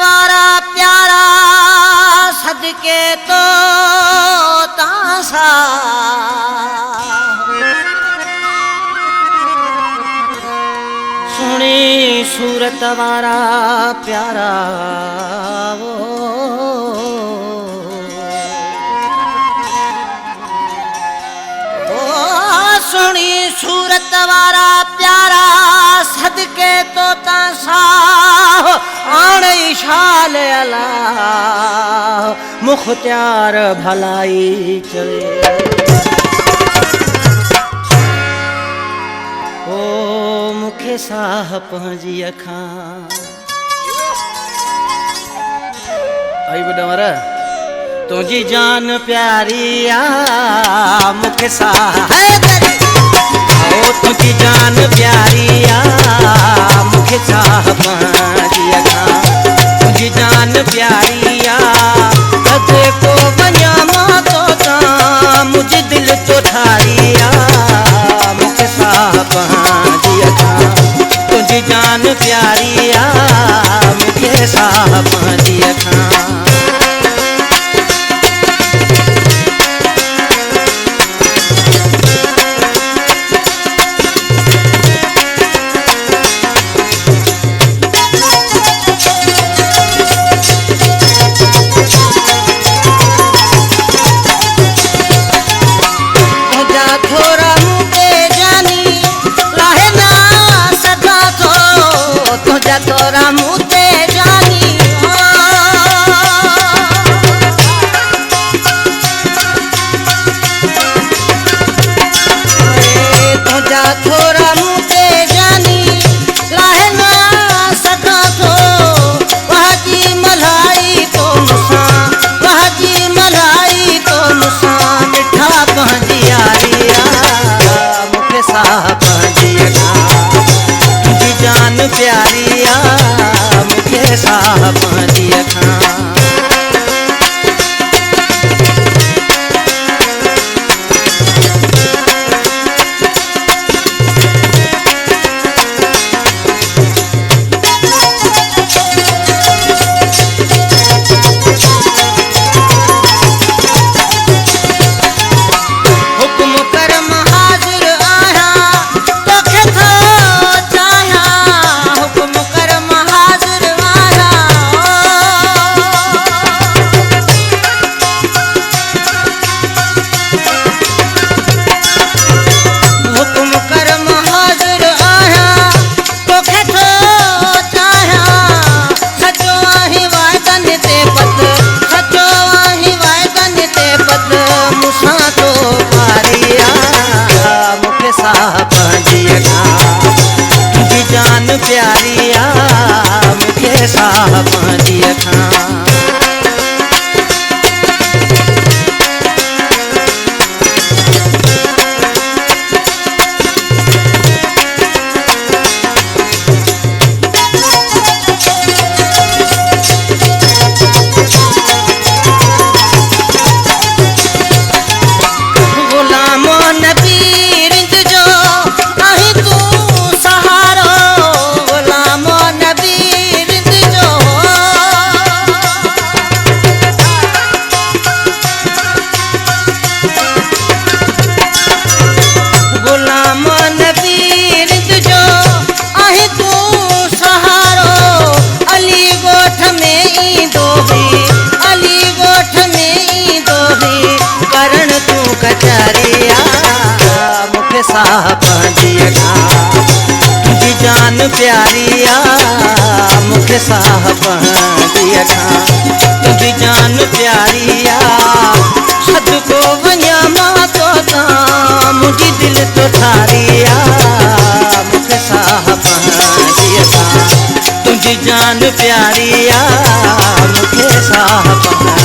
वारा प्यारा सदके तो तासा सुनी सूरत वारा प्यारा वो सुनी सूरत वारा प्यारा सदके तो तासा आण इशाल अला मुख्तियार भलाई चले ओ मुखे साह पंहिंजी अखां आई बुढ़ा तुझी जान प्यारी आ मुखे साह ओ तुझी जान प्यारी आ मुखे साह पंहिंजी अखां तुझी जान प्यारी आ कदे को वञा मां तो तां मुझे दिल तो ठारी आ मुखे साह पंहिंजी अखां तुझी जान प्यारी आ मुखे साह पंहिंजी अखां तोरा मुते जानी तुझा थोरा मुते जानी लाहना सदा थो वहाजी मलाई तो मुसा वहाजी मलाई तो मुसा मिठा पंहिंजी यारी आ मुखे साह पंहिंजी अखां तुझी जान प्यारी मुखे साह पंहिंजी अखां हुक्म कर मां हाज़िर आहियां तोखे थो चाहियां हुक्म कर मां हाज़िर हुक्म कर मां हाज़िर आहियां तोखे थो चाहियां सचो आहीं वाइदनि ते पत सचो आहीं वाइदनि ते पत मूंसां तो पारी आ मुखे साह पंहिंजी अखां तुझी जान प्यारी आ मुखे साह पंहिंजी अखां साह पंहिंजी अखां तुझी जान प्यारी आ मुखे साह पंहिंजी अखां तुझी जान प्यारी आ सदको वञा मां तो तां मुंहिंजी दिल तो ठारी आ मुखे साह पंहिंजी अखां तुझी जान प्यारी आ मुखे साह पंहिंजी